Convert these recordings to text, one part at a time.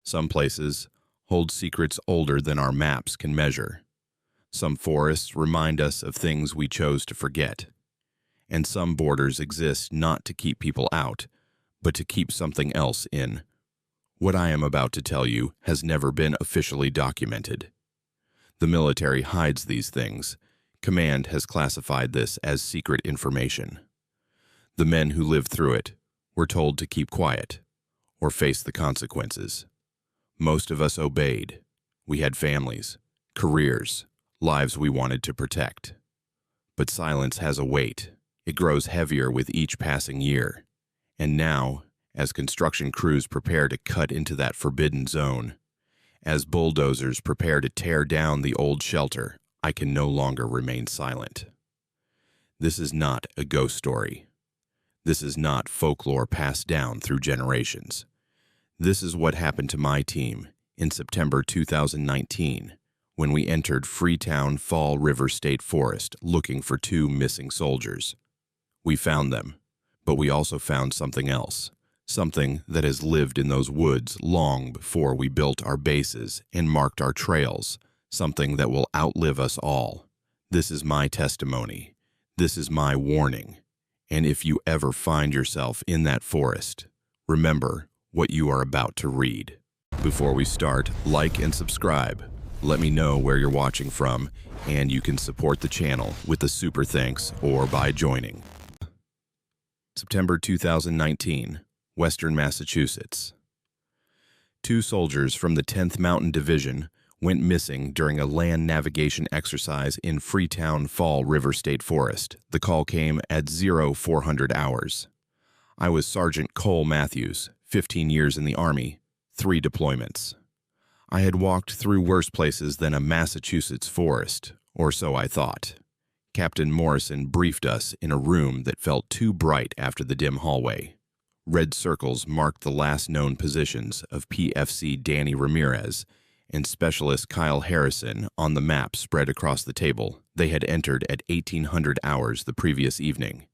Some places hold secrets older than our maps can measure. Some forests remind us of things we chose to forget. And some borders exist not to keep people out, but to keep something else in. What I am about to tell you has never been officially documented. The military hides these things. Command has classified this as secret information. The men who lived through it were told to keep quiet or face the consequences. Most of us obeyed. We had families, careers, lives we wanted to protect. But silence has a weight. It grows heavier with each passing year. And now, as construction crews prepare to cut into that forbidden zone, as bulldozers prepare to tear down the old shelter, I can no longer remain silent. This is not a ghost story. This is not folklore passed down through generations. This is what happened to my team in September 2019 when we entered Freetown Fall River State Forest looking for 2 missing soldiers. We found them, but we also found something else, something that has lived in those woods long before we built our bases and marked our trails, something that will outlive us all. This is my testimony. This is my warning. And if you ever find yourself in that forest, remember what you are about to read. Before we start, like and subscribe. Let me know where you're watching from, and you can support the channel with a super thanks or by joining. September 2019, Western Massachusetts. 2 soldiers from the 10th Mountain Division went missing during a land navigation exercise in Freetown Fall River State Forest. The call came at 0400 hours. I was Sergeant Cole Matthews, 15 years in the Army, 3 deployments. I had walked through worse places than a Massachusetts forest, or so I thought. Captain Morrison briefed us in a room that felt too bright after the dim hallway. Red circles marked the last known positions of PFC Danny Ramirez and Specialist Kyle Harrison on the map spread across the table. They had entered at 1800 hours the previous evening.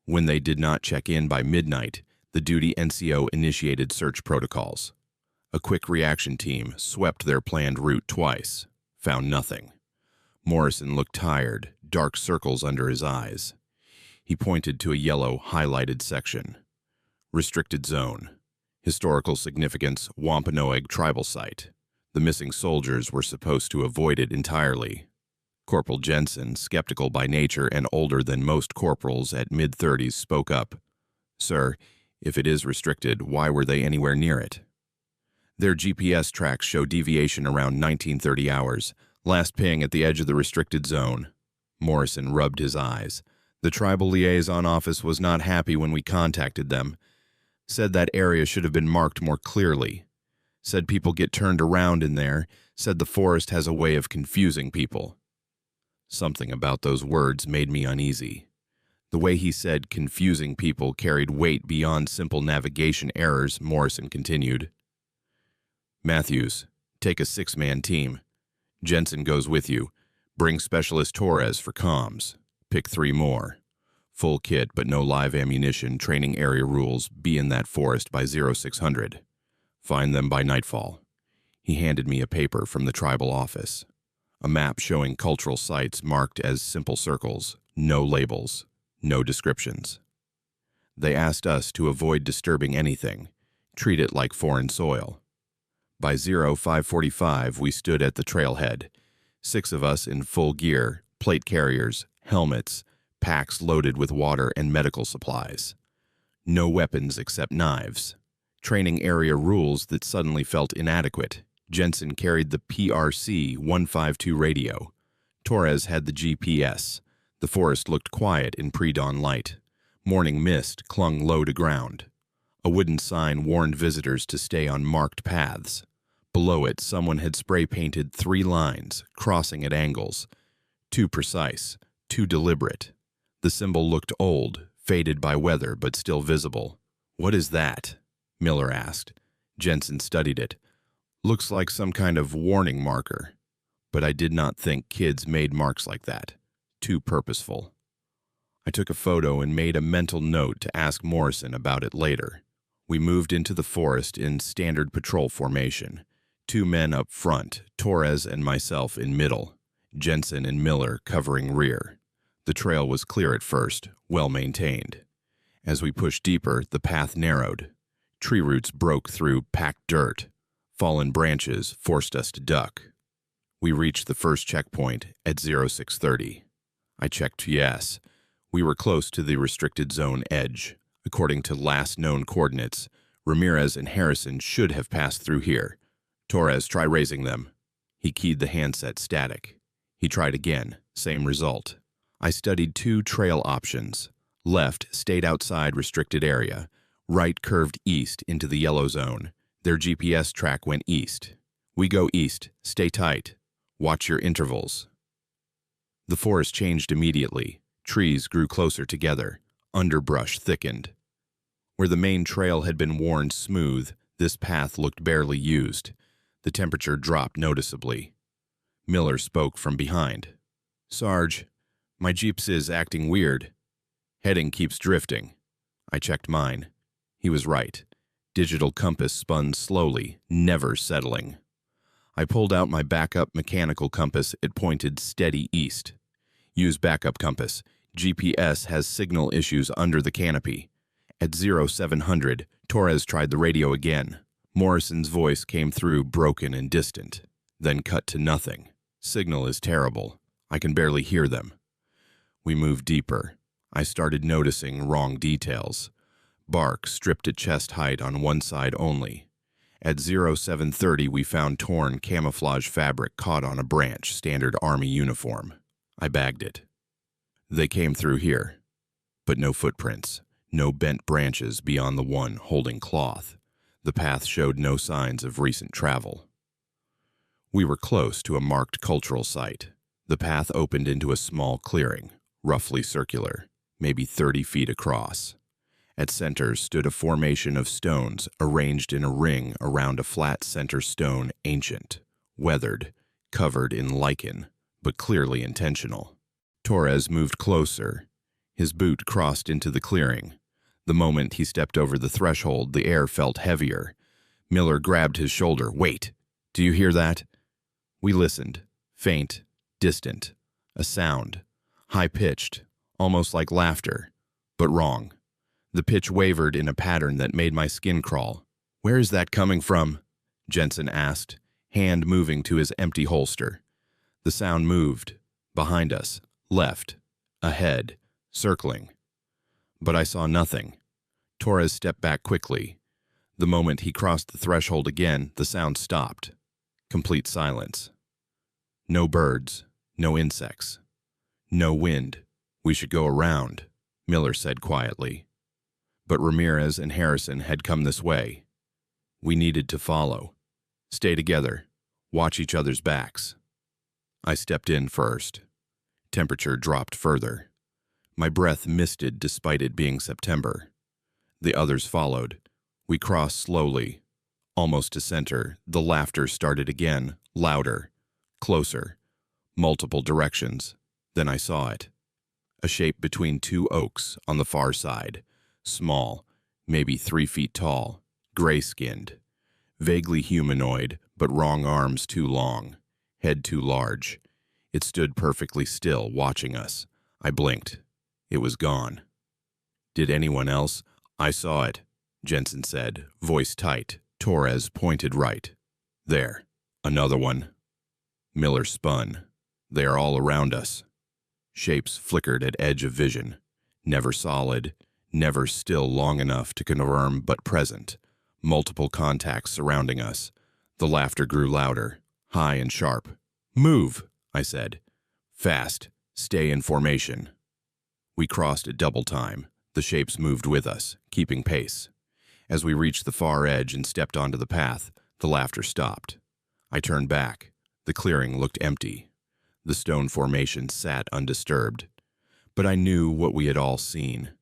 When they did not check in by midnight, the duty NCO initiated search protocols. A quick reaction team swept their planned route twice, found nothing. Morrison looked tired, dark circles under his eyes. He pointed to a yellow highlighted section. Restricted zone. Historical significance, Wampanoag tribal site. The missing soldiers were supposed to avoid it entirely. Corporal Jensen, skeptical by nature and older than most corporals at mid-30s, spoke up. "Sir, if it is restricted, why were they anywhere near it?" "Their GPS tracks show deviation around 1930 hours, last ping at the edge of the restricted zone." Morrison rubbed his eyes. "The tribal liaison office was not happy when we contacted them. Said that area should have been marked more clearly. Said people get turned around in there. Said the forest has a way of confusing people." Something about those words made me uneasy. The way he said confusing people carried weight beyond simple navigation errors. Morrison continued. "Matthews, take a 6-man team. Jensen goes with you. Bring Specialist Torres for comms. Pick 3 more. Full kit but no live ammunition. Training area rules. Be in that forest by 0600. Find them by nightfall." He handed me a paper from the tribal office. A map showing cultural sites marked as simple circles. No labels. No descriptions. They asked us to avoid disturbing anything. Treat it like foreign soil. By 0545, we stood at the trailhead. 6 of us in full gear, plate carriers, helmets, packs loaded with water and medical supplies. No weapons except knives. Training area rules that suddenly felt inadequate. Jensen carried the PRC 152 radio. Torres had the GPS. The forest looked quiet in pre-dawn light. Morning mist clung low to ground. A wooden sign warned visitors to stay on marked paths. Below it, someone had spray-painted 3 lines, crossing at angles. Too precise, too deliberate. The symbol looked old, faded by weather, but still visible. "What is that?" Miller asked. Jensen studied it. "Looks like some kind of warning marker." But I did not think kids made marks like that. Too purposeful. I took a photo and made a mental note to ask Morrison about it later. We moved into the forest in standard patrol formation. 2 men up front, Torres and myself in middle, Jensen and Miller covering rear. The trail was clear at first, well maintained. As we pushed deeper, the path narrowed. Tree roots broke through packed dirt. Fallen branches forced us to duck. We reached the first checkpoint at 0630. I checked yes. We were close to the restricted zone edge. According to last known coordinates, Ramirez and Harrison should have passed through here. Torres, try raising them. He keyed the handset static. He tried again, same result. I studied 2 trail options. Left stayed outside restricted area. Right curved east into the yellow zone. Their GPS track went east. We go east, stay tight. Watch your intervals. The forest changed immediately. Trees grew closer together. Underbrush thickened. Where the main trail had been worn smooth, this path looked barely used. The temperature dropped noticeably. Miller spoke from behind. "Sarge, my Jeep's is acting weird. Heading keeps drifting." I checked mine. He was right. Digital compass spun slowly, never settling. I pulled out my backup mechanical compass. It pointed steady east. "Use backup compass. GPS has signal issues under the canopy." At 0700, Torres tried the radio again. Morrison's voice came through broken and distant, then cut to nothing. "Signal is terrible. I can barely hear them." We moved deeper. I started noticing wrong details. Bark stripped at chest height on one side only. At 0730, we found torn camouflage fabric caught on a branch, standard Army uniform. I bagged it. They came through here, but no footprints, no bent branches beyond the one holding cloth. The path showed no signs of recent travel. We were close to a marked cultural site. The path opened into a small clearing, roughly circular, maybe 30 feet across. At center stood a formation of stones arranged in a ring around a flat center stone, ancient, weathered, covered in lichen, but clearly intentional. Torres moved closer. His boot crossed into the clearing. The moment he stepped over the threshold, the air felt heavier. Miller grabbed his shoulder. "Wait! Do you hear that?" We listened. Faint, distant. A sound. High-pitched, almost like laughter. But wrong. The pitch wavered in a pattern that made my skin crawl. "Where is that coming from?" Jensen asked, hand moving to his empty holster. The sound moved. Behind us. Left. Ahead. Circling. But I saw nothing. Torres stepped back quickly. The moment he crossed the threshold again, the sound stopped. Complete silence. No birds, no insects. No wind. "We should go around," Miller said quietly. But Ramirez and Harrison had come this way. We needed to follow. Stay together. Watch each other's backs. I stepped in first. Temperature dropped further. My breath misted despite it being September. The others followed. We crossed slowly. Almost to center, the laughter started again, louder, closer, multiple directions. Then I saw it. A shape between 2 oaks on the far side. Small, maybe 3 feet tall, gray-skinned. Vaguely humanoid, but wrong arms too long, head too large. It stood perfectly still, watching us. I blinked. It was gone. "Did anyone else?" "I saw it," Jensen said, voice tight. Torres pointed right. "There. Another one." Miller spun. "They are all around us." Shapes flickered at edge of vision. Never solid, never still long enough to confirm, but present. Multiple contacts surrounding us. The laughter grew louder, high and sharp. "Move," I said. "Fast. Stay in formation." We crossed at double time. The shapes moved with us, keeping pace. As we reached the far edge and stepped onto the path, the laughter stopped. I turned back. The clearing looked empty. The stone formation sat undisturbed. But I knew what we had all seen.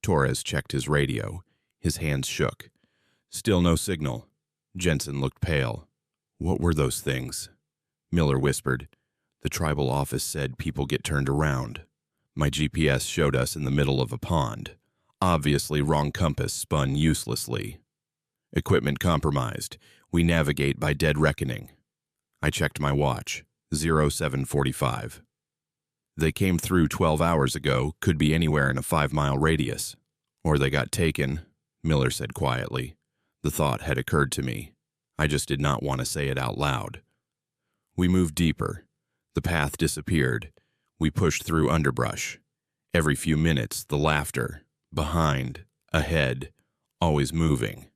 Torres checked his radio. His hands shook. Still no signal. Jensen looked pale. "What were those things?" Miller whispered. "The tribal office said people get turned around." My GPS showed us in the middle of a pond. Obviously, wrong compass spun uselessly. Equipment compromised. We navigate by dead reckoning. I checked my watch. 0745. They came through 12 hours ago, could be anywhere in a 5-mile radius. Or they got taken, Miller said quietly. The thought had occurred to me. I just did not want to say it out loud. We moved deeper. The path disappeared. We pushed through underbrush. Every few minutes, the laughter. Behind, ahead, always moving.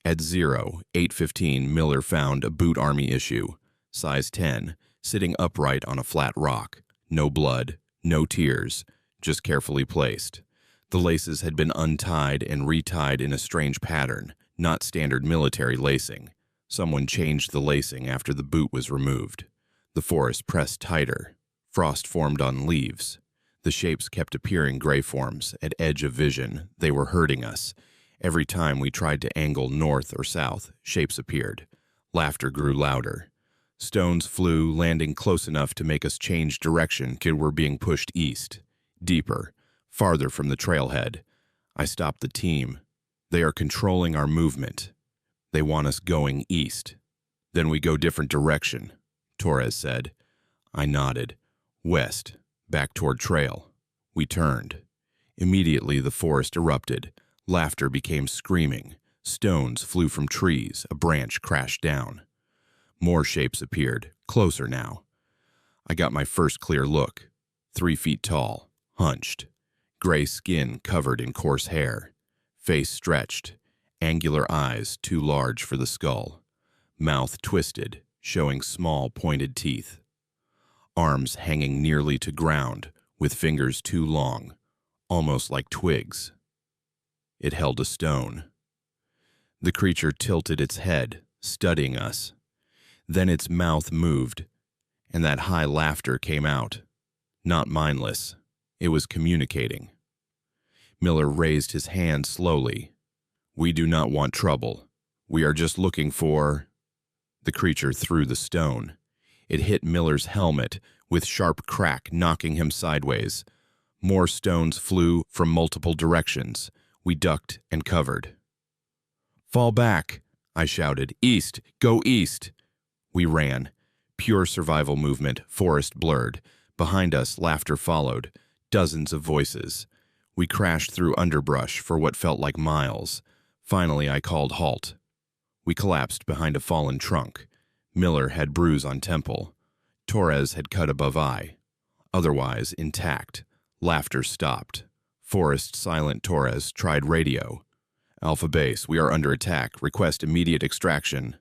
At 08:15, Miller found a boot army issue, size 10, sitting upright on a flat rock. No blood, no tears, just carefully placed. The laces had been untied and retied in a strange pattern, not standard military lacing. Someone changed the lacing after the boot was removed. The forest pressed tighter. Frost formed on leaves. The shapes kept appearing gray forms at edge of vision. They were hurting us. Every time we tried to angle north or south, shapes appeared. Laughter grew louder. Stones flew, landing close enough to make us change direction till we're being pushed east. Deeper, farther from the trailhead. I stopped the team. They are controlling our movement. They want us going east. Then we go different direction, Torres said. I nodded. West, back toward trail. We turned. Immediately the forest erupted. Laughter became screaming. Stones flew from trees. A branch crashed down. More shapes appeared, closer now. I got my first clear look. 3 feet tall, hunched. Gray skin covered in coarse hair. Face stretched. Angular eyes too large for the skull. Mouth twisted, showing small pointed teeth. Arms hanging nearly to ground, with fingers too long, almost like twigs. It held a stone. The creature tilted its head, studying us. Then its mouth moved, and that high laughter came out. Not mindless. It was communicating. Miller raised his hand slowly. We do not want trouble. We are just looking for... The creature threw the stone. It hit Miller's helmet, with sharp crack knocking him sideways. More stones flew from multiple directions. We ducked and covered. Fall back, I shouted. East, go east. We ran. Pure survival movement, forest blurred. Behind us, laughter followed. Dozens of voices. We crashed through underbrush for what felt like miles. Finally, I called halt. We collapsed behind a fallen trunk. Miller had bruise on temple. Torres had cut above eye. Otherwise, intact. Laughter stopped. Forest silent. Torres tried radio. Alpha Base, we are under attack. Request immediate extraction.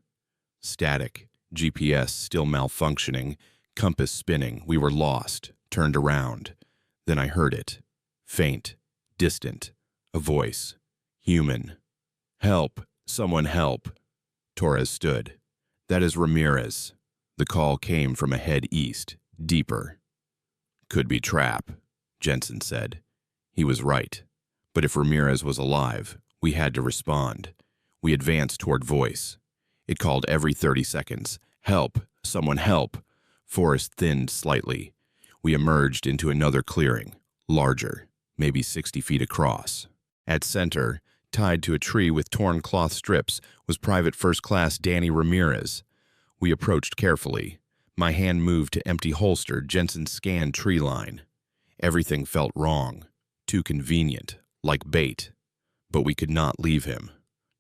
Static. GPS still malfunctioning. Compass spinning. We were lost. Turned around. Then I heard it. Faint. Distant. A voice. Human. Help. Someone help. Torres stood. That is Ramirez. The call came from ahead east. Deeper. Could be trap, Jensen said. He was right. But if Ramirez was alive, we had to respond. We advanced toward voice. It called every 30 seconds. Help! Someone help! Forest thinned slightly. We emerged into another clearing, larger, maybe 60 feet across. At center, tied to a tree with torn cloth strips, was Private First Class Danny Ramirez. We approached carefully. My hand moved to empty holster. Jensen scanned tree line. Everything felt wrong. Too convenient, like bait. But we could not leave him.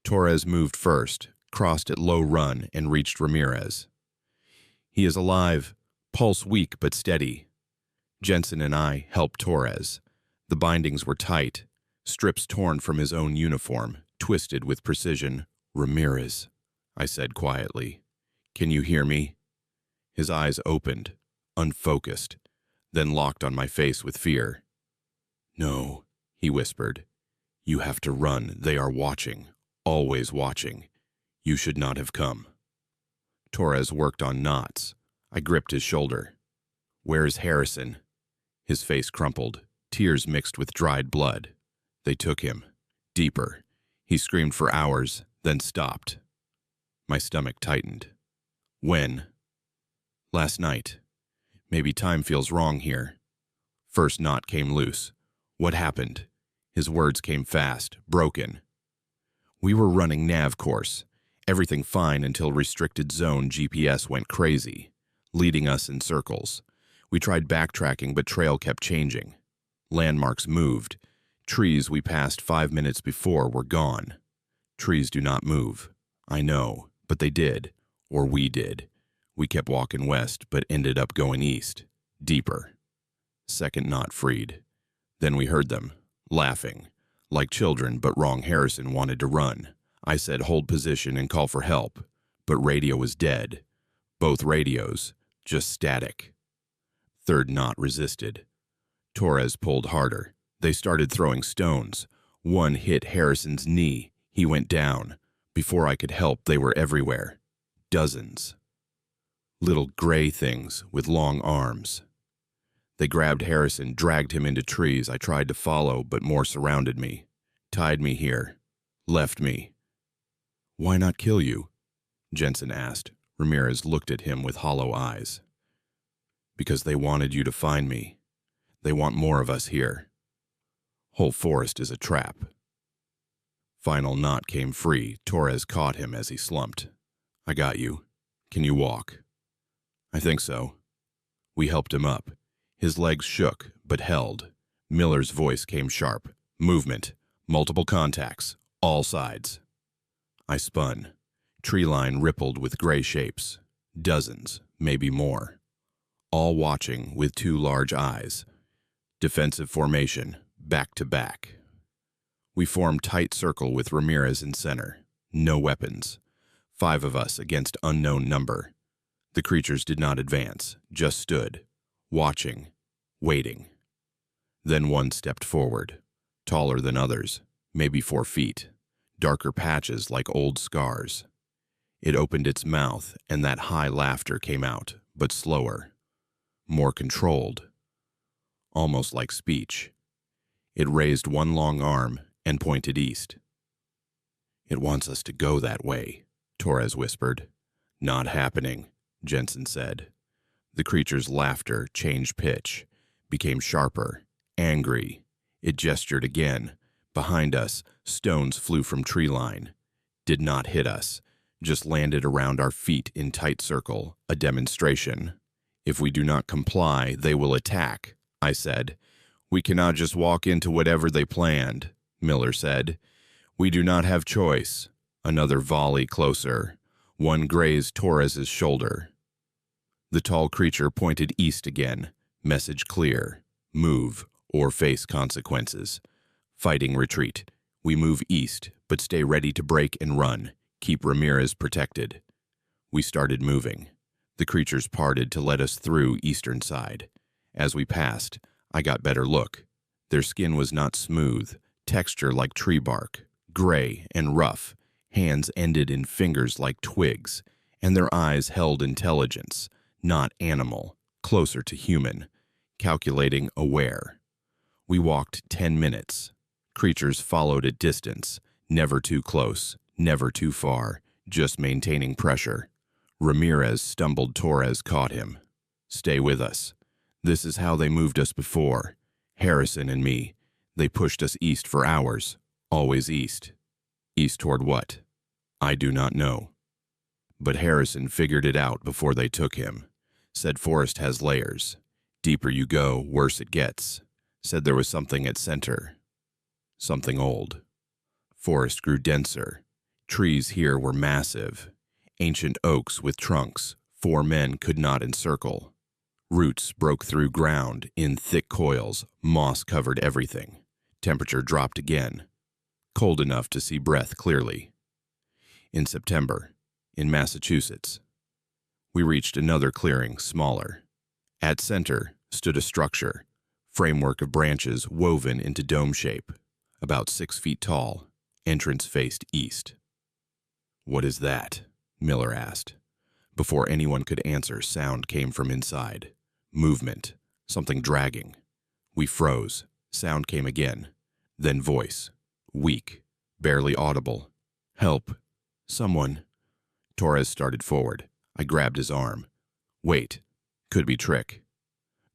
Torres moved first, crossed at low run, and reached Ramirez. He is alive, pulse weak but steady. Jensen and I helped Torres. The bindings were tight, strips torn from his own uniform, twisted with precision. Ramirez, I said quietly. Can you hear me? His eyes opened, unfocused, then locked on my face with fear. No, he whispered. You have to run. They are watching, always watching. You should not have come. Torres worked on knots. I gripped his shoulder. Where is Harrison? His face crumpled, tears mixed with dried blood. They took him. Deeper. He screamed for hours, then stopped. My stomach tightened. When? Last night. Maybe time feels wrong here. First knot came loose. What happened? His words came fast, broken. We were running nav course. Everything fine until restricted zone GPS went crazy, leading us in circles. We tried backtracking, but trail kept changing. Landmarks moved. Trees we passed 5 minutes before were gone. Trees do not move. I know, but they did. Or we did. We kept walking west, but ended up going east. Deeper. Second knot freed. Then we heard them, laughing. Like children, but wrong. Harrison wanted to run. I said hold position and call for help. But radio was dead. Both radios, just static. Third knot resisted. Torres pulled harder. They started throwing stones. One hit Harrison's knee. He went down. Before I could help, they were everywhere. Dozens. Little gray things with long arms. They grabbed Harrison, dragged him into trees. I tried to follow, but more surrounded me. Tied me here. Left me. "Why not kill you?" Jensen asked. Ramirez looked at him with hollow eyes. "Because they wanted you to find me. They want more of us here. Whole forest is a trap." Final knot came free. Torres caught him as he slumped. "I got you. Can you walk?" "I think so." We helped him up. His legs shook, but held. Miller's voice came sharp. "Movement. Multiple contacts. All sides." I spun. Tree line rippled with gray shapes. Dozens, maybe more. All watching with two large eyes. Defensive formation, back to back. We formed tight circle with Ramirez in center. No weapons. 5 of us against unknown number. The creatures did not advance, just stood, watching, waiting. Then one stepped forward, taller than others, maybe 4 feet, darker patches like old scars. It opened its mouth, and that high laughter came out, but slower, more controlled, almost like speech. It raised one long arm and pointed east. "It wants us to go that way," Torres whispered. "Not happening," Jensen said. The creature's laughter changed pitch, became sharper, angry. It gestured again. Behind us, stones flew from tree line. Did not hit us, just landed around our feet in tight circle, a demonstration. "If we do not comply, they will attack," I said. "We cannot just walk into whatever they planned," Miller said. "We do not have choice." Another volley closer. One grazed Torres's shoulder. The tall creature pointed east again. Message clear. Move or face consequences. Fighting retreat. We move east, but stay ready to break and run. Keep Ramirez protected. We started moving. The creatures parted to let us through eastern side. As we passed, I got better look. Their skin was not smooth, texture like tree bark, gray and rough. Hands ended in fingers like twigs, and their eyes held intelligence, not animal, closer to human, calculating, aware. We walked 10 minutes. Creatures followed at distance, never too close, never too far, just maintaining pressure. Ramirez stumbled. Torres caught him. "Stay with us. This is how they moved us before. Harrison and me. They pushed us east for hours, always east." East toward what? I do not know. But Harrison figured it out before they took him. Said forest has layers. Deeper you go, worse it gets. Said there was something at center. Something old. Forest grew denser. Trees here were massive. Ancient oaks with trunks 4 men could not encircle. Roots broke through ground in thick coils. Moss covered everything. Temperature dropped again. Cold enough to see breath clearly. In September, in Massachusetts, we reached another clearing, smaller. At center stood a structure, framework of branches woven into dome shape, about 6 feet tall. Entrance faced east. "What is that?" Miller asked. Before anyone could answer, sound came from inside. Movement, something dragging. We froze. Sound came again. Then voice. Weak, barely audible. "Help. Someone." Torres started forward. I grabbed his arm. "Wait. Could be trick."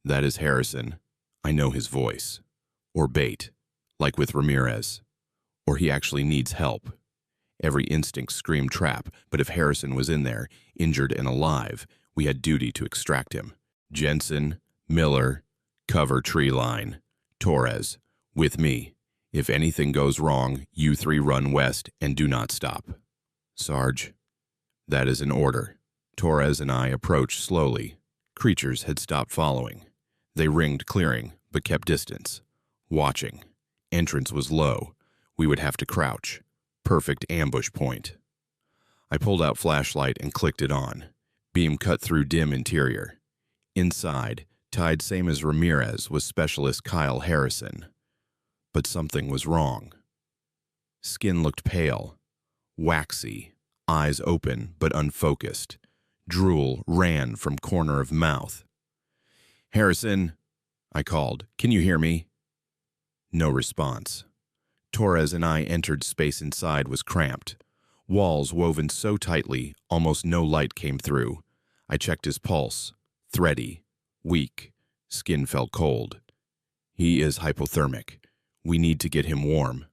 "That is Harrison. I know his voice." Or bait, like with Ramirez. Or he actually needs help. Every instinct screamed trap, but if Harrison was in there, injured and alive, we had duty to extract him. Jensen, Miller, cover tree line. Torres, with me. If anything goes wrong, you three run west and do not stop. Sarge, that is an order. Torres and I approached slowly. Creatures had stopped following. They ringed clearing, but kept distance. Watching. Entrance was low. We would have to crouch. Perfect ambush point. I pulled out flashlight and clicked it on. Beam cut through dim interior. Inside, tied same as Ramirez, was specialist Kyle Harrison. But something was wrong. Skin looked pale, waxy, eyes open but unfocused. Drool ran from corner of mouth. "Harrison," I called. "Can you hear me?" No response. Torres and I entered. Space inside was cramped. Walls woven so tightly, almost no light came through. I checked his pulse. Thready, weak, skin felt cold. He is hypothermic. We need to get him warm.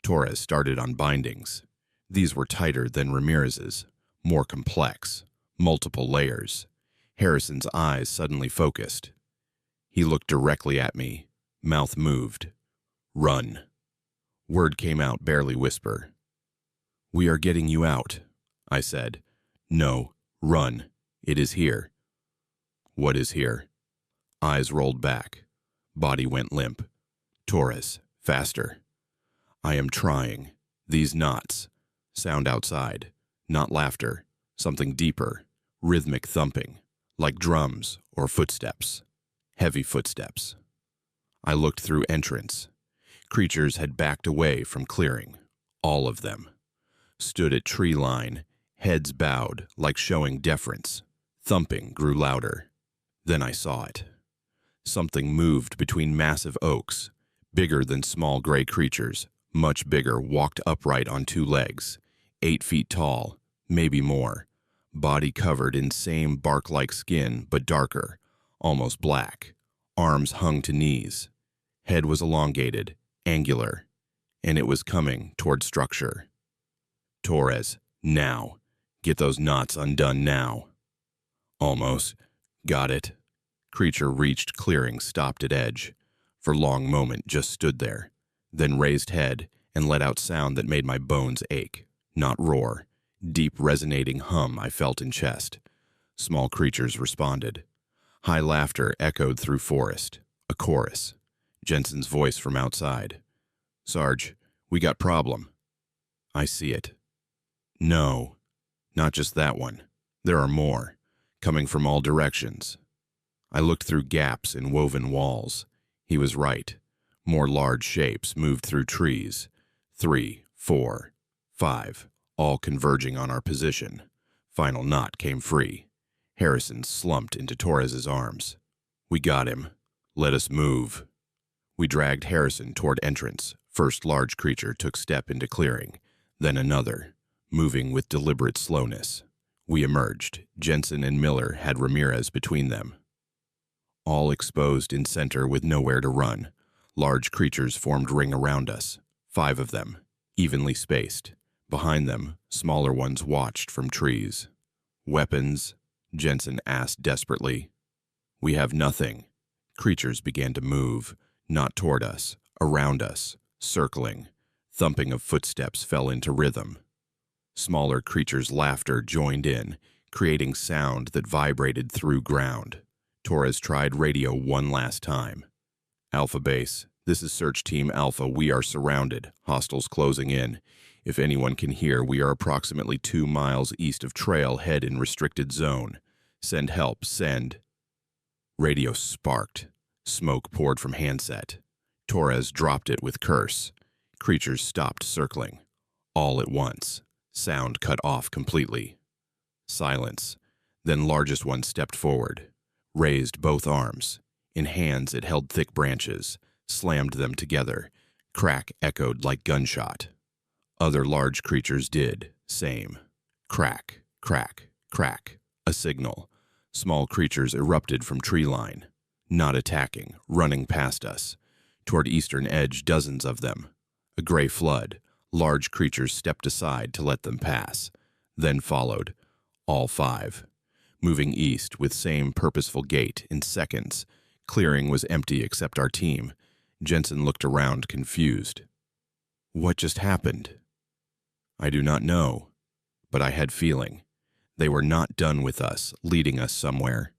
Torres started on bindings. These were tighter than Ramirez's, more complex, multiple layers. Harrison's eyes suddenly focused. He looked directly at me, mouth moved. "Run." Word came out, barely whisper. "We are getting you out," I said. "No, run. It is here." "What is here?" Eyes rolled back. Body went limp. "Torres, faster." "I am trying. These knots." Sound outside. Not laughter. Something deeper. Rhythmic thumping. Like drums or footsteps. Heavy footsteps. I looked through entrance. Creatures had backed away from clearing. All of them. Stood at tree line, heads bowed, like showing deference. Thumping grew louder. Then I saw it. Something moved between massive oaks, bigger than small gray creatures, much bigger, walked upright on two legs, 8 feet tall, maybe more, body covered in same bark-like skin but darker, almost black, arms hung to knees. Head was elongated, angular, and it was coming toward structure. "Torres, now. Get those knots undone now." "Almost. Got it." Creature reached clearing, stopped at edge. For long moment just stood there, then raised head and let out sound that made my bones ache. Not roar. Deep resonating hum I felt in chest. Small creatures responded. High laughter echoed through forest. A chorus. Jensen's voice from outside. "Sarge, we got problem." "I see it." "No, not just that one. There are more, coming from all directions." I looked through gaps in woven walls. He was right. More large shapes moved through trees. 3, 4, 5, all converging on our position. Final knot came free. Harrison slumped into Torres's arms. "We got him. Let us move." We dragged Harrison toward entrance. First large creature took step into clearing, then another, moving with deliberate slowness. We emerged. Jensen and Miller had Ramirez between them. All exposed in center with nowhere to run. Large creatures formed ring around us. 5 of them, evenly spaced. Behind them, smaller ones watched from trees. "Weapons?" Jensen asked desperately. "We have nothing." Creatures began to move, not toward us, around us, circling. Thumping of footsteps fell into rhythm. Smaller creatures' laughter joined in, creating sound that vibrated through ground. Torres tried radio one last time. "Alpha Base, this is Search Team Alpha. We are surrounded. Hostiles closing in. If anyone can hear, we are approximately 2 miles east of trail, head in restricted zone. Send help, send." Radio sparked. Smoke poured from handset. Torres dropped it with curse. Creatures stopped circling. All at once. Sound cut off completely. Silence. Then largest one stepped forward. Raised both arms. In hands it held thick branches. Slammed them together. Crack echoed like gunshot. Other large creatures did. Same. Crack, crack, crack. A signal. Small creatures erupted from tree line. Not attacking, running past us. Toward eastern edge, dozens of them. A gray flood. Large creatures stepped aside to let them pass, then followed, all 5, moving east with same purposeful gait in seconds. Clearing was empty except our team. Jensen looked around, confused. What just happened? I do not know, but I had feeling. They were not done with us, leading us somewhere.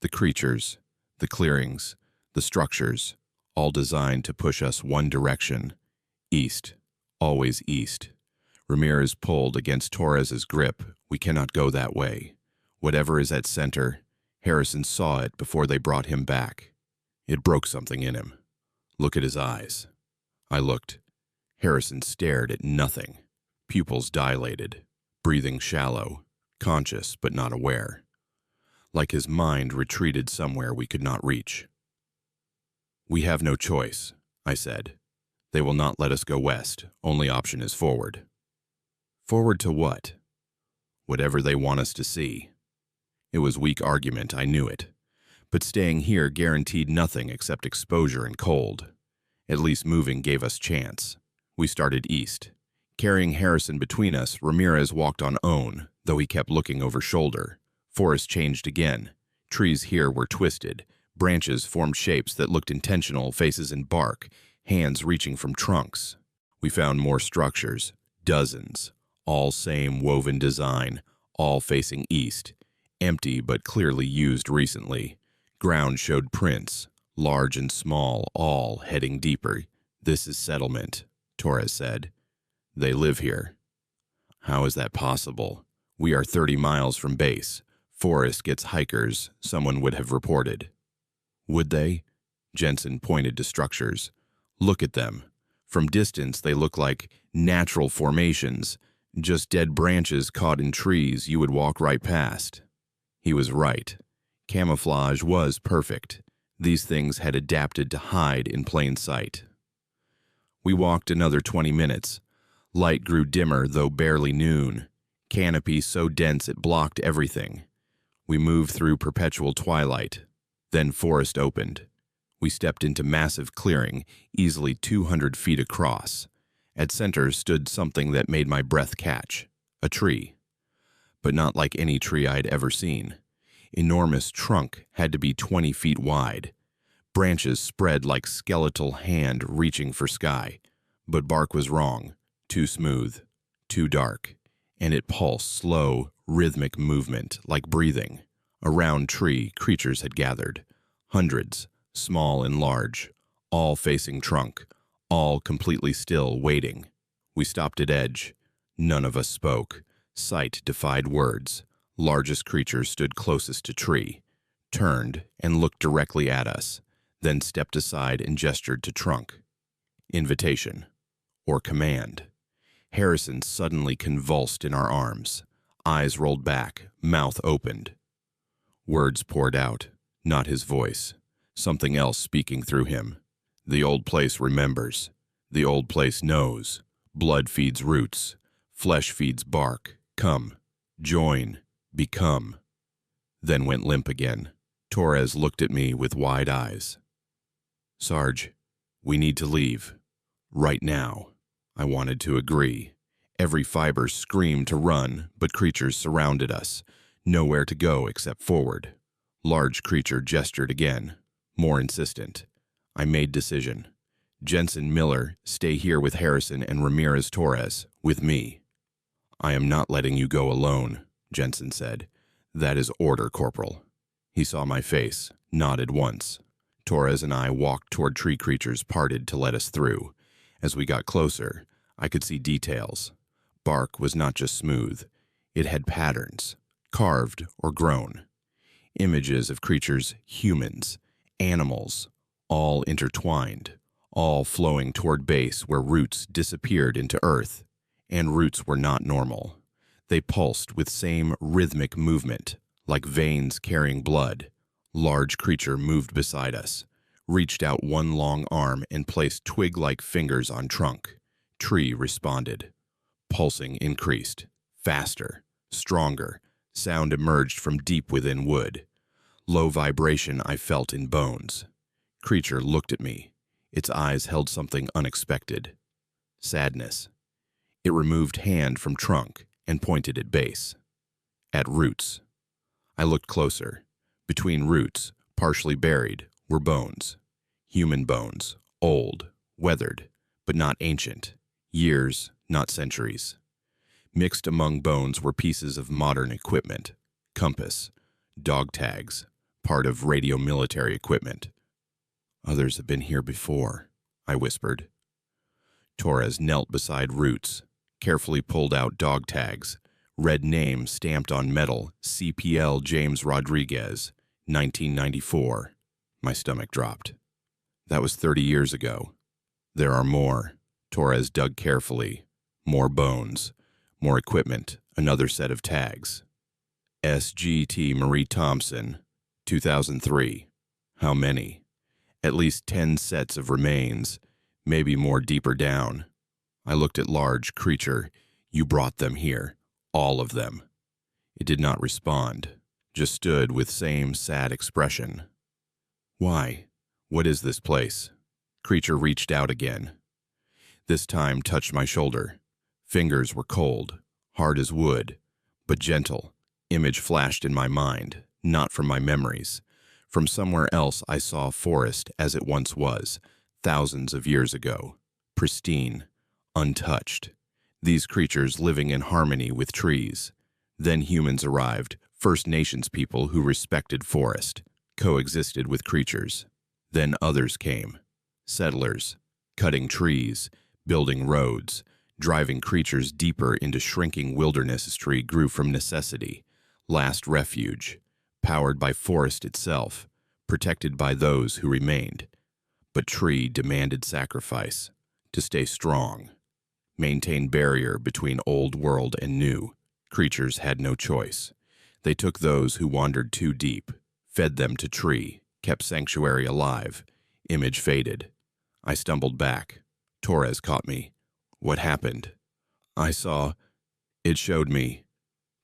The creatures, the clearings, the structures, all designed to push us one direction. East, always east. Ramirez pulled against Torres's grip. We cannot go that way. Whatever is at center, Harrison saw it before they brought him back. It broke something in him. Look at his eyes. I looked. Harrison stared at nothing. Pupils dilated, breathing shallow, conscious but not aware. Like his mind retreated somewhere we could not reach. We have no choice, I said. They will not let us go west. Only option is forward. Forward to what? Whatever they want us to see. It was weak argument, I knew it. But staying here guaranteed nothing except exposure and cold. At least moving gave us chance. We started east. Carrying Harrison between us, Ramirez walked on own, though he kept looking over shoulder. Forest changed again. Trees here were twisted. Branches formed shapes that looked intentional, faces in bark, hands reaching from trunks. We found more structures, dozens, all same woven design, all facing east, empty but clearly used recently. Ground showed prints, large and small, all heading deeper. This is settlement, Torres said. They live here. How is that possible? We are 30 miles from base. Forest gets hikers, someone would have reported. Would they? Jensen pointed to structures. Look at them. From distance, they look like natural formations, just dead branches caught in trees you would walk right past. He was right. Camouflage was perfect. These things had adapted to hide in plain sight. We walked another 20 minutes. Light grew dimmer, though barely noon. Canopy so dense it blocked everything. We moved through perpetual twilight. Then forest opened. We stepped into massive clearing, easily 200 feet across. At center stood something that made my breath catch. A tree. But not like any tree I'd ever seen. Enormous trunk had to be 20 feet wide. Branches spread like skeletal hand reaching for sky. But bark was wrong. Too smooth. Too dark. And it pulsed slow, rhythmic movement, like breathing. Around tree, creatures had gathered. Hundreds, small and large, all facing trunk, all completely still, waiting. We stopped at edge. None of us spoke. Sight defied words. Largest creature stood closest to tree, turned and looked directly at us, then stepped aside and gestured to trunk. Invitation. Or command. Harrison suddenly convulsed in our arms. Eyes rolled back, mouth opened. Words poured out, not his voice. Something else speaking through him. The old place remembers. The old place knows. Blood feeds roots. Flesh feeds bark. Come. Join. Become. Then went limp again. Torres looked at me with wide eyes. Sarge, we need to leave. Right now. I wanted to agree. Every fiber screamed to run, but creatures surrounded us. Nowhere to go except forward. Large creature gestured again. More insistent. I made decision. Jensen Miller, stay here with Harrison and Ramirez Torres, with me. I am not letting you go alone, Jensen said. That is order, Corporal. He saw my face, nodded once. Torres and I walked toward tree creatures parted to let us through. As we got closer, I could see details. Bark was not just smooth. It had patterns, carved or grown. Images of creatures, humans, animals, all intertwined, all flowing toward base where roots disappeared into earth. And roots were not normal. They pulsed with same rhythmic movement, like veins carrying blood. Large creature moved beside us, reached out one long arm and placed twig-like fingers on trunk. Tree responded. Pulsing increased, faster, stronger. Sound emerged from deep within wood. Low vibration I felt in bones. Creature looked at me. Its eyes held something unexpected. Sadness. It removed hand from trunk and pointed at base. At roots. I looked closer. Between roots, partially buried, were bones. Human bones, old, weathered, but not ancient. Years, not centuries. Mixed among bones were pieces of modern equipment. Compass, dog tags, part of radio military equipment. Others have been here before, I whispered. Torres knelt beside roots, carefully pulled out dog tags, red name stamped on metal, CPL James Rodriguez, 1994. My stomach dropped. That was 30 years ago. There are more. Torres dug carefully. More bones. More equipment. Another set of tags. SGT Marie Thompson, 2003. How many? At least 10 sets of remains, maybe more deeper down. I looked at large creature. You brought them here. All of them. It did not respond, just stood with same sad expression. Why? What is this place? Creature reached out again. This time touched my shoulder. Fingers were cold, hard as wood, but gentle. Image flashed in my mind, not from my memories. From somewhere else I saw a forest as it once was, thousands of years ago. Pristine, untouched. These creatures living in harmony with trees. Then humans arrived, First Nations people who respected forest, coexisted with creatures. Then others came. Settlers, cutting trees, building roads, driving creatures deeper into shrinking wilderness. Tree grew from necessity, last refuge, powered by forest itself, protected by those who remained. But tree demanded sacrifice, to stay strong. Maintain barrier between old world and new. Creatures had no choice. They took those who wandered too deep, fed them to tree, kept sanctuary alive. Image faded. I stumbled back. Torres caught me. What happened? I saw. It showed me.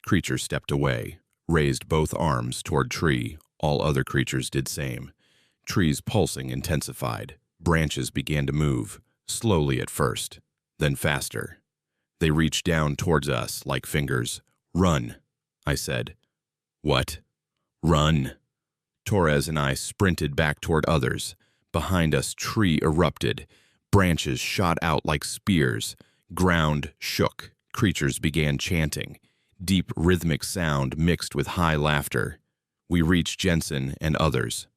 Creature stepped away, raised both arms toward tree. All other creatures did same. Tree's pulsing intensified. Branches began to move, slowly at first, then faster. They reached down towards us like fingers. Run, I said. What? Run. Torres and I sprinted back toward others. Behind us, tree erupted. Branches shot out like spears. Ground shook. Creatures began chanting. Deep rhythmic sound mixed with high laughter. We reached Jensen and others.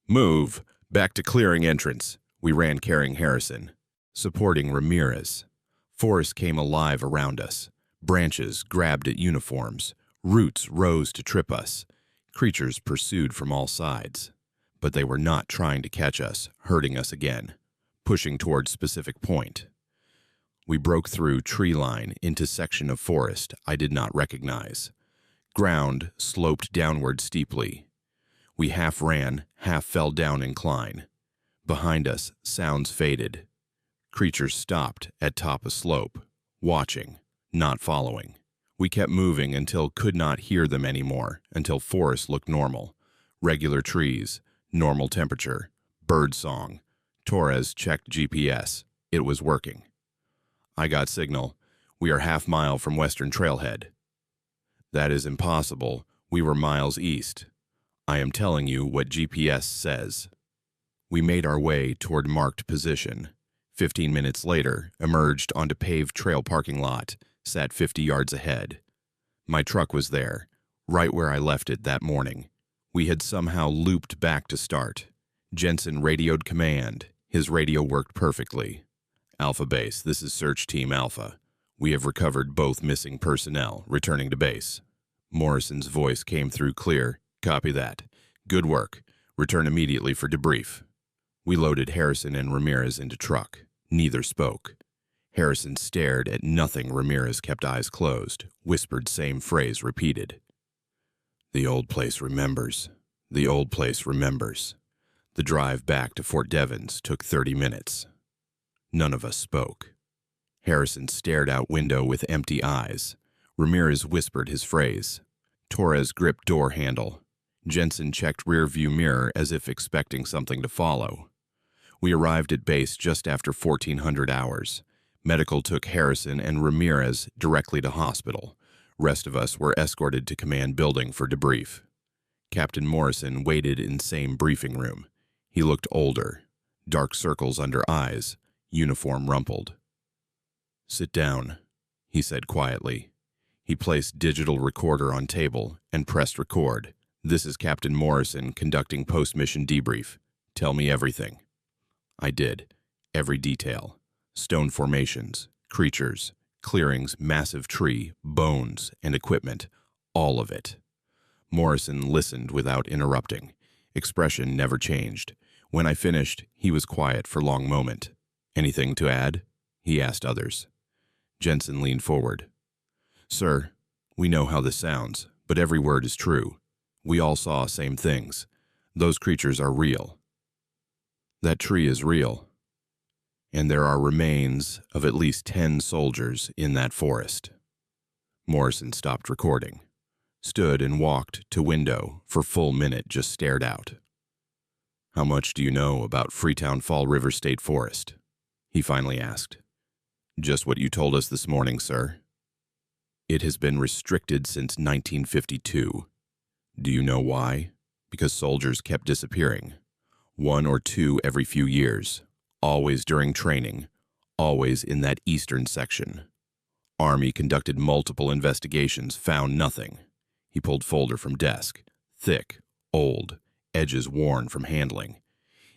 Move! Back to clearing entrance. We ran carrying Harrison, supporting Ramirez. Forest came alive around us. Branches grabbed at uniforms. Roots rose to trip us. Creatures pursued from all sides. But they were not trying to catch us, hurting us again, pushing toward specific point. We broke through tree line into section of forest I did not recognize. Ground sloped downward steeply. We half ran, half fell down incline. Behind us, sounds faded. Creatures stopped at top of slope, watching, not following. We kept moving until could not hear them anymore, until forest looked normal. Regular trees, normal temperature, bird song. Torres checked GPS. It was working. I got signal. We are half-mile from Western Trailhead. That is impossible. We were miles east. I am telling you what GPS says. We made our way toward marked position. 15 minutes later, emerged onto paved trail parking lot, sat 50 yards ahead. My truck was there, right where I left it that morning. We had somehow looped back to start. Jensen radioed command. His radio worked perfectly. Alpha Base, this is Search Team Alpha. We have recovered both missing personnel, returning to base. Morrison's voice came through clear. Copy that. Good work. Return immediately for debrief. We loaded Harrison and Ramirez into truck. Neither spoke. Harrison stared at nothing. Ramirez kept eyes closed, whispered same phrase repeated. The old place remembers. The old place remembers. The drive back to Fort Devens took 30 minutes. None of us spoke. Harrison stared out window with empty eyes. Ramirez whispered his phrase. Torres gripped door handle. Jensen checked rear view mirror as if expecting something to follow. We arrived at base just after 1400 hours. Medical took Harrison and Ramirez directly to hospital. Rest of us were escorted to command building for debrief. Captain Morrison waited in same briefing room. He looked older, dark circles under eyes, uniform rumpled. "Sit down," he said quietly. He placed digital recorder on table and pressed record. "This is Captain Morrison conducting post-mission debrief. Tell me everything." I did. Every detail. Stone formations, creatures, clearings, massive tree, bones, and equipment. All of it. Morrison listened without interrupting. Expression never changed. When I finished, he was quiet for a long moment. "Anything to add?" he asked others. Jensen leaned forward. "Sir, we know how this sounds, but every word is true. We all saw same things. Those creatures are real. That tree is real. And there are remains of at least 10 soldiers in that forest." Morrison stopped recording, stood and walked to window for full minute, just stared out. "How much do you know about Freetown Fall River State Forest?" he finally asked. "Just what you told us this morning, sir. It has been restricted since 1952. Do you know why? Because soldiers kept disappearing. 1 or 2 every few years. Always during training, always in that eastern section. Army conducted multiple investigations, found nothing." He pulled folder from desk. Thick, old, edges worn from handling.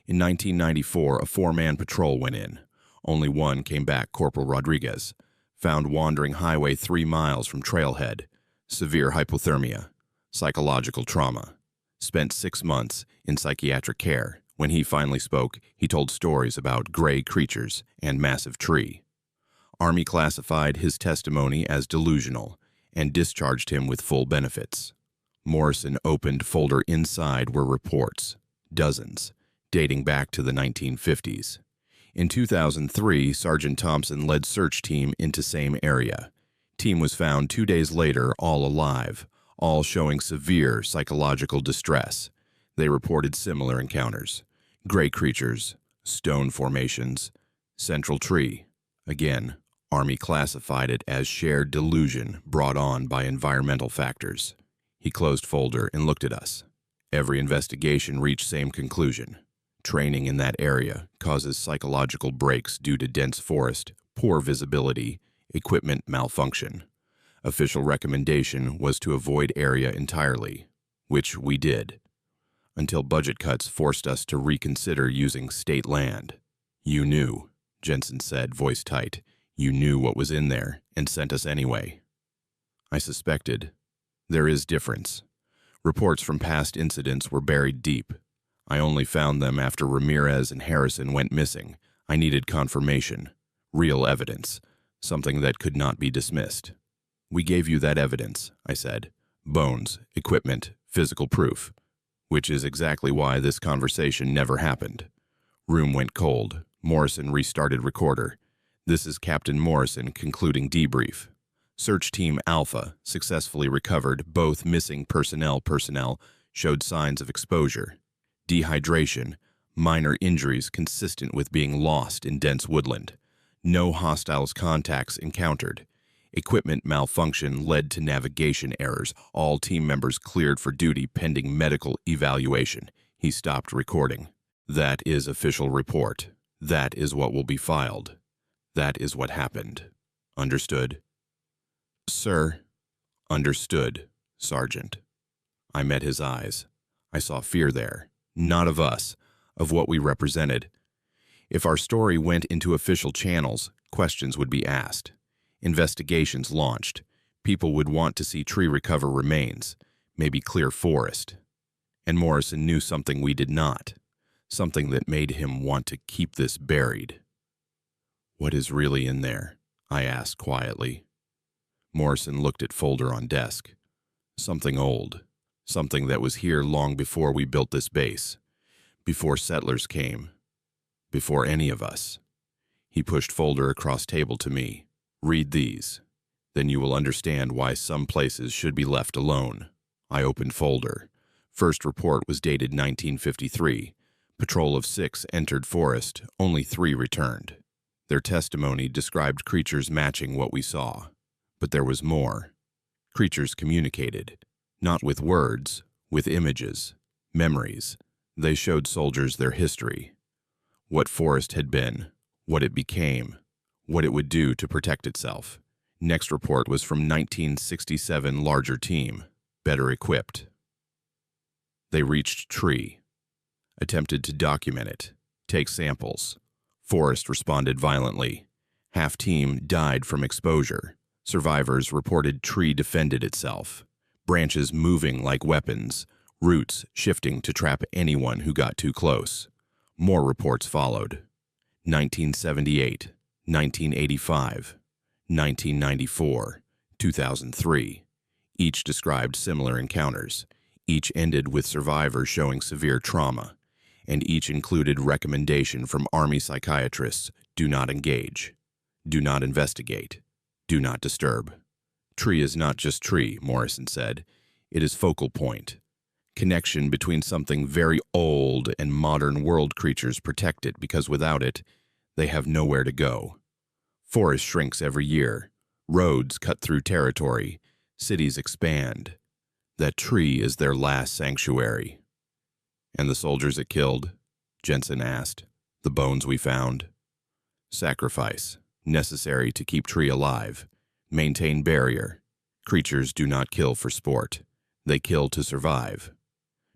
"In 1994, a 4-man patrol went in. Only one came back, Corporal Rodriguez. Found wandering highway 3 miles from trailhead. Severe hypothermia. Psychological trauma. Spent 6 months in psychiatric care. When he finally spoke, he told stories about gray creatures and massive tree. Army classified his testimony as delusional and discharged him with full benefits." Morrison opened folder. Inside were reports, dozens, dating back to the 1950s. In 2003, Sergeant Thompson led search team into same area. Team was found 2 days later, all alive, all showing severe psychological distress. They reported similar encounters. Gray creatures, stone formations, central tree. Again, Army classified it as shared delusion brought on by environmental factors. He closed folder and looked at us. Every investigation reached same conclusion. Training in that area causes psychological breaks due to dense forest, poor visibility, equipment malfunction. Official recommendation was to avoid area entirely, which we did, until budget cuts forced us to reconsider using state land. "You knew," Jensen said, voice tight. "You knew what was in there and sent us anyway." I suspected. There is difference. Reports from past incidents were buried deep. I only found them after Ramirez and Harrison went missing. I needed confirmation, real evidence, something that could not be dismissed. "We gave you that evidence," I said. "Bones, equipment, physical proof." Which is exactly why this conversation never happened. Room went cold. Morrison restarted recorder. "This is Captain Morrison concluding debrief. Search Team Alpha successfully recovered both missing personnel showed signs of exposure, dehydration, minor injuries consistent with being lost in dense woodland. No hostiles contacts encountered. Equipment malfunction led to navigation errors. All team members cleared for duty pending medical evaluation." He stopped recording. "That is official report. That is what will be filed. That is what happened. Understood?" "Sir." "Understood, Sergeant." I met his eyes. I saw fear there. Not of us, of what we represented. If our story went into official channels, questions would be asked. Investigations launched. People would want to see tree recover remains, maybe clear forest. And Morrison knew something we did not, something that made him want to keep this buried. "What is really in there?" I asked quietly. Morrison looked at folder on desk. "Something old, something that was here long before we built this base, before settlers came, before any of us." He pushed folder across table to me. "Read these. Then you will understand why some places should be left alone." I opened folder. First report was dated 1953. Patrol of 6 entered forest, only 3 returned. Their testimony described creatures matching what we saw. But there was more. Creatures communicated, not with words, with images, memories. They showed soldiers their history, what forest had been, what it became, what it would do to protect itself. Next report was from 1967, larger team, better equipped. They reached tree, attempted to document it, take samples. Forest responded violently. Half team died from exposure. Survivors reported tree defended itself, branches moving like weapons, roots shifting to trap anyone who got too close. More reports followed. 1978, 1985, 1994, 2003. Each described similar encounters. Each ended with survivors showing severe trauma, and each included recommendation from Army psychiatrists: do not engage, do not investigate, do not disturb. Tree is not just tree, Morrison said. It is focal point. Connection between something very old and modern world creatures protect it because without it, they have nowhere to go. Forest shrinks every year. Roads cut through territory. Cities expand. That tree is their last sanctuary. And the soldiers it killed? Jensen asked. The bones we found? Sacrifice, necessary to keep tree alive. Maintain barrier. Creatures do not kill for sport. They kill to survive.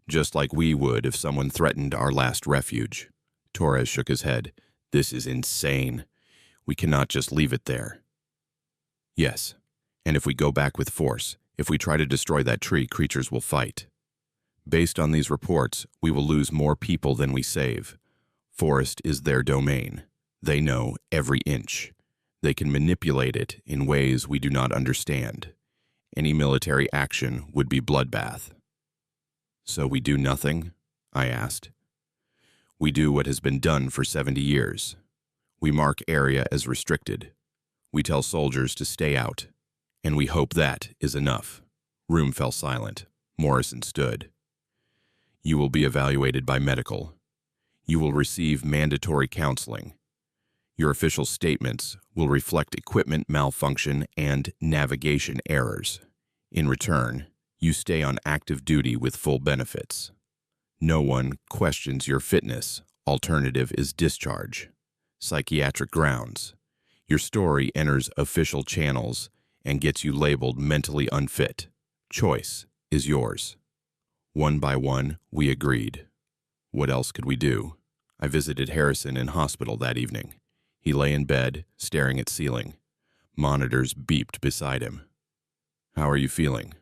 Just like we would if someone threatened our last refuge. Torres shook his head. This is insane. We cannot just leave it there. Yes, and if we go back with force, if we try to destroy that tree, creatures will fight. Based on these reports, we will lose more people than we save. Forest is their domain. They know every inch. They can manipulate it in ways we do not understand. Any military action would be bloodbath. So we do nothing? I asked. We do what has been done for 70 years. We mark area as restricted. We tell soldiers to stay out. And we hope that is enough. Room fell silent. Morrison stood. You will be evaluated by medical. You will receive mandatory counseling. Your official statements will reflect equipment malfunction and navigation errors. In return, you stay on active duty with full benefits. No one questions your fitness. Alternative is discharge. Psychiatric grounds. Your story enters official channels and gets you labeled mentally unfit. Choice is yours. One by one, we agreed. What else could we do? I visited Harrison in hospital that evening. He lay in bed, staring at ceiling. Monitors beeped beside him. How are you feeling?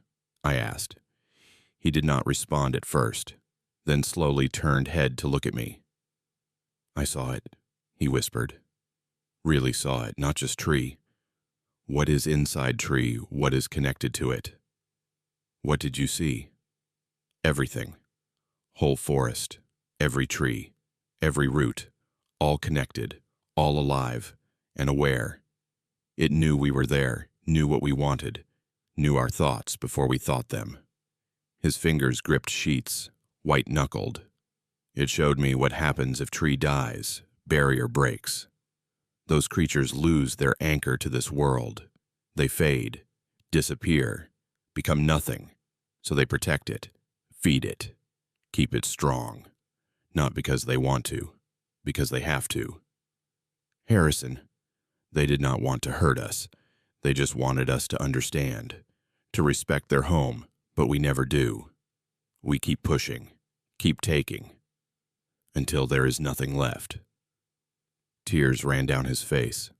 I asked. He did not respond at first, then slowly turned head to look at me. I saw it, he whispered. Really saw it, not just tree. What is inside tree? What is connected to it? What did you see? Everything. Whole forest, every tree, every root, all connected, all alive, and aware. It knew we were there, knew what we wanted, knew our thoughts before we thought them. His fingers gripped sheets, white-knuckled. It showed me what happens if tree dies, barrier breaks. Those creatures lose their anchor to this world. They fade, disappear, become nothing. So they protect it, feed it, keep it strong. Not because they want to, because they have to. Harrison, they did not want to hurt us. They just wanted us to understand, to respect their home, but we never do. We keep pushing, keep taking, until there is nothing left. Tears ran down his face.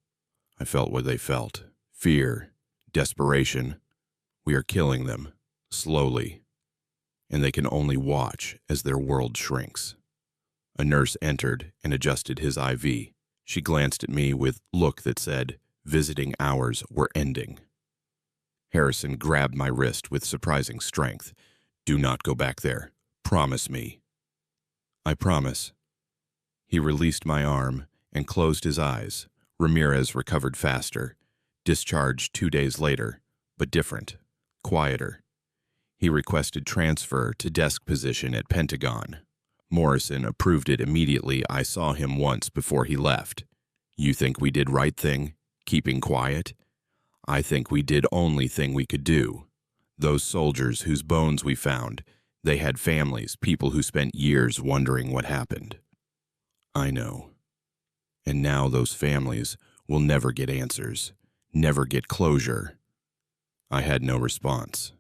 I felt what they felt. Fear, desperation. We are killing them, slowly, and they can only watch as their world shrinks. A nurse entered and adjusted his IV. She glanced at me with a look that said, visiting hours were ending. Harrison grabbed my wrist with surprising strength. Do not go back there. Promise me. I promise. He released my arm and closed his eyes. Ramirez recovered faster, discharged 2 days later, but different, quieter. He requested transfer to desk position at Pentagon. Morrison approved it immediately. I saw him once before he left. You think we did right thing, keeping quiet? I think we did only thing we could do. Those soldiers whose bones we found, they had families, people who spent years wondering what happened. I know. And now those families will never get answers, never get closure. I had no response.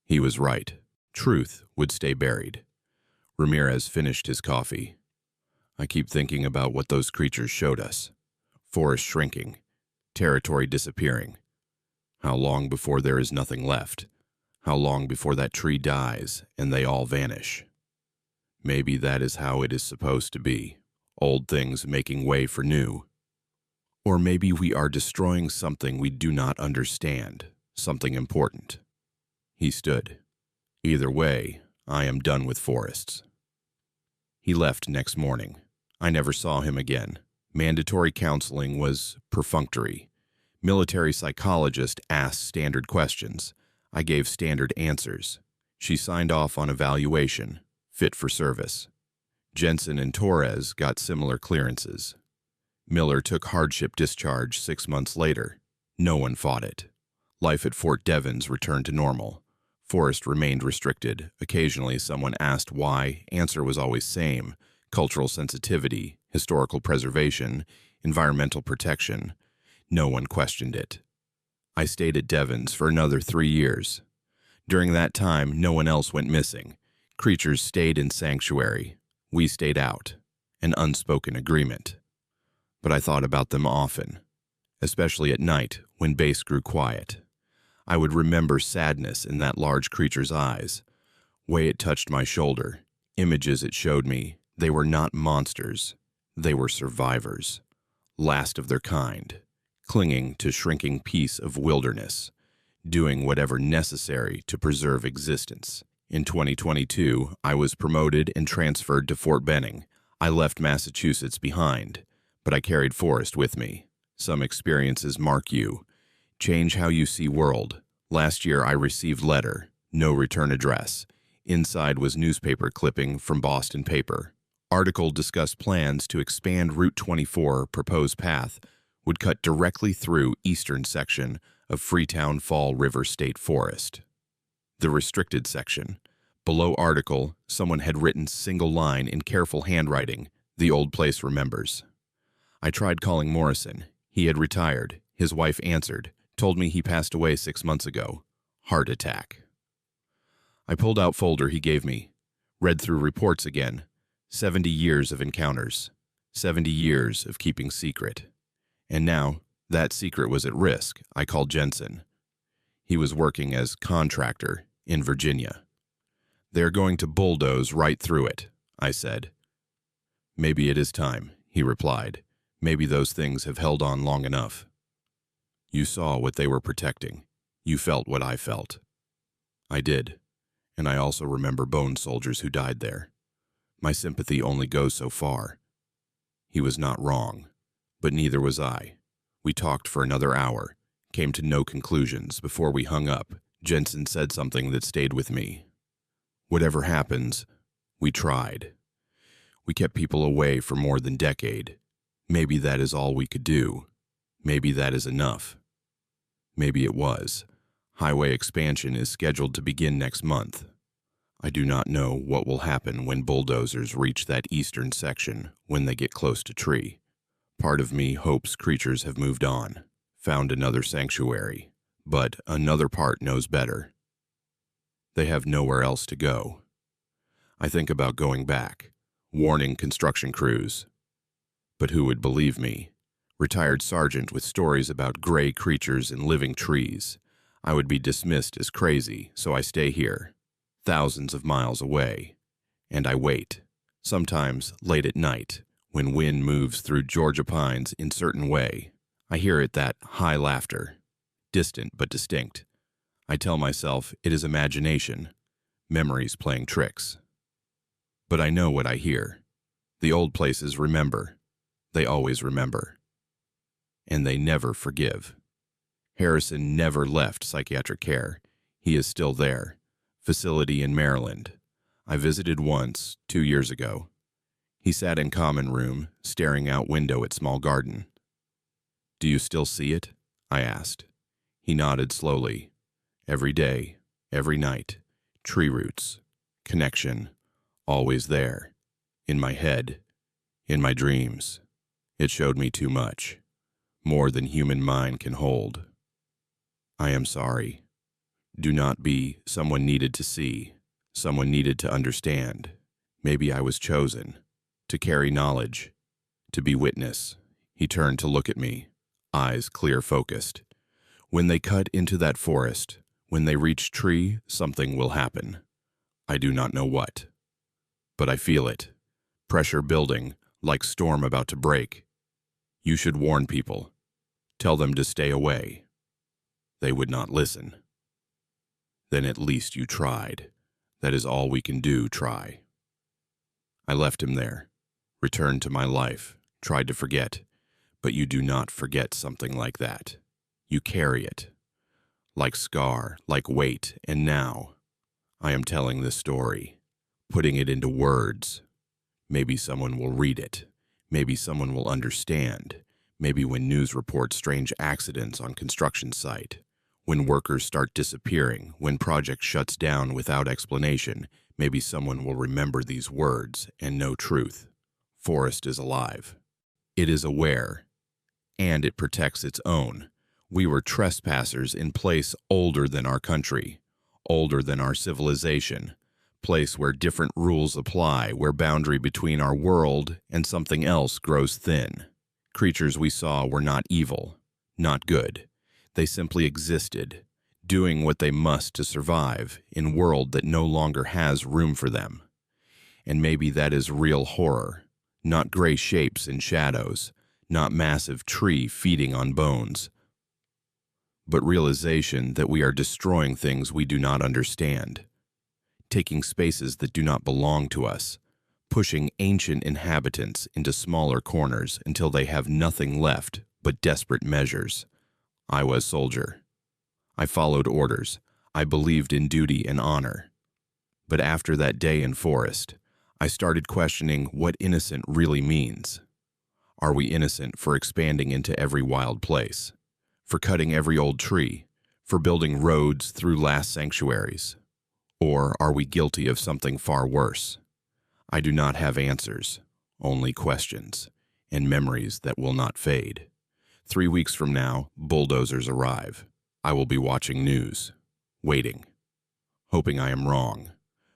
He was right. Truth would stay buried. Ramirez finished his coffee. I keep thinking about what those creatures showed us. Forest shrinking, territory disappearing. How long before there is nothing left? How long before that tree dies and they all vanish? Maybe that is how it is supposed to be. Old things making way for new. Or maybe we are destroying something we do not understand, something important. He stood. Either way, I am done with forests. He left next morning. I never saw him again. Mandatory counseling was perfunctory. Military psychologist asked standard questions. I gave standard answers. She signed off on evaluation, fit for service. Jensen and Torres got similar clearances. Miller took hardship discharge 6 months later. No one fought it. Life at Fort Devens returned to normal. Forest remained restricted. Occasionally someone asked why. Answer was always same. Cultural sensitivity, historical preservation, environmental protection. No one questioned it. I stayed at Devens for another 3 years. During that time, no one else went missing. Creatures stayed in sanctuary. We stayed out. An unspoken agreement. But I thought about them often, especially at night when base grew quiet. I would remember sadness in that large creature's eyes, way it touched my shoulder, images it showed me. They were not monsters. They were survivors, last of their kind, clinging to shrinking piece of wilderness, doing whatever necessary to preserve existence. In 2022, I was promoted and transferred to Fort Benning. I left Massachusetts behind, but I carried Forest with me. Some experiences mark you, change how you see world. Last year I received letter, no return address. Inside was newspaper clipping from Boston paper. Article discussed plans to expand Route 24 proposed path would cut directly through eastern section of Freetown Fall River State Forest. The restricted section. Below article, someone had written single line in careful handwriting, "The old place remembers." I tried calling Morrison. He had retired. His wife answered, told me he passed away 6 months ago. Heart attack. I pulled out folder he gave me, read through reports again. 70 years of encounters. 70 years of keeping secret. And now, that secret was at risk. I called Jensen. He was working as contractor in Virginia. "They're going to bulldoze right through it," I said. "Maybe it is time," he replied. "Maybe those things have held on long enough." You saw what they were protecting. You felt what I felt. I did, and I also remember bone soldiers who died there. My sympathy only goes so far. He was not wrong, but neither was I. We talked for another hour, came to no conclusions. Before we hung up, Jensen said something that stayed with me. "Whatever happens, we tried. We kept people away for more than a decade. Maybe that is all we could do. Maybe that is enough." Maybe it was. Highway expansion is scheduled to begin next month. I do not know what will happen when bulldozers reach that eastern section when they get close to tree. Part of me hopes creatures have moved on, found another sanctuary, but another part knows better. They have nowhere else to go. I think about going back, warning construction crews. But who would believe me? Retired sergeant with stories about gray creatures and living trees. I would be dismissed as crazy, so I stay here, thousands of miles away. And I wait, sometimes late at night, when wind moves through Georgia pines in certain way. I hear it, that high laughter, distant but distinct. I tell myself it is imagination, memories playing tricks. But I know what I hear. The old places remember. They always remember. And they never forgive. Harrison never left psychiatric care. He is still there. Facility in Maryland. I visited once, 2 years ago. He sat in common room, staring out window at small garden. Do you still see it? I asked. He nodded slowly. Every day, every night, tree roots, connection, always there. In my head, in my dreams. It showed me too much, more than human mind can hold. I am sorry. Do not be someone needed to see, someone needed to understand. Maybe I was chosen to carry knowledge, to be witness. He turned to look at me, eyes clear focused. When they cut into that forest, when they reach tree, something will happen. I do not know what, but I feel it. Pressure building, like storm about to break. You should warn people. Tell them to stay away. They would not listen. Then at least you tried. That is all we can do, try. I left him there, returned to my life, tried to forget, but you do not forget something like that. You carry it, like scar, like weight, and now I am telling this story, putting it into words. Maybe someone will read it. Maybe someone will understand. Maybe when news reports strange accidents on construction site, when workers start disappearing, when project shuts down without explanation, maybe someone will remember these words and know truth. Forest is alive. It is aware, and it protects its own. We were trespassers in place older than our country, older than our civilization, place where different rules apply, where boundary between our world and something else grows thin. Creatures we saw were not evil, not good. They simply existed, doing what they must to survive in a world that no longer has room for them. And maybe that is real horror, not gray shapes and shadows, not massive tree feeding on bones, but realization that we are destroying things we do not understand, taking spaces that do not belong to us, pushing ancient inhabitants into smaller corners until they have nothing left but desperate measures. I was soldier. I followed orders. I believed in duty and honor. But after that day in forest, I started questioning what innocent really means. Are we innocent for expanding into every wild place, for cutting every old tree, for building roads through last sanctuaries? Or are we guilty of something far worse? I do not have answers, only questions, and memories that will not fade. 3 weeks from now, bulldozers arrive. I will be watching news, waiting, hoping I am wrong,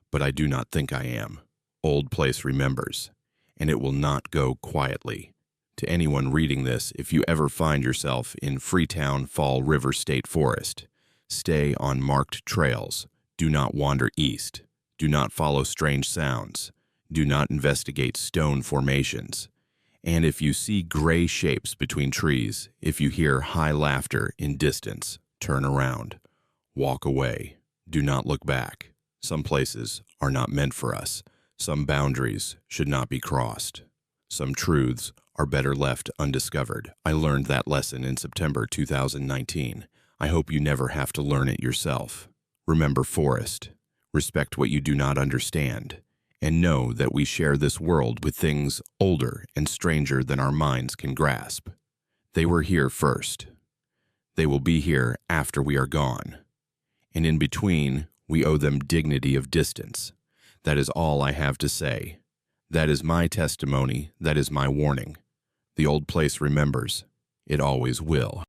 but I do not think I am. Old place remembers, and it will not go quietly. To anyone reading this, if you ever find yourself in Freetown Fall River State Forest, stay on marked trails. Do not wander east. Do not follow strange sounds. Do not investigate stone formations. And if you see gray shapes between trees, if you hear high laughter in distance, turn around. Walk away. Do not look back. Some places are not meant for us. Some boundaries should not be crossed. Some truths are better left undiscovered. I learned that lesson in September 2019. I hope you never have to learn it yourself. Remember forest. Respect what you do not understand. And know that we share this world with things older and stranger than our minds can grasp. They were here first. They will be here after we are gone. And in between, we owe them dignity of distance. That is all I have to say. That is my testimony. That is my warning. The old place remembers. It always will.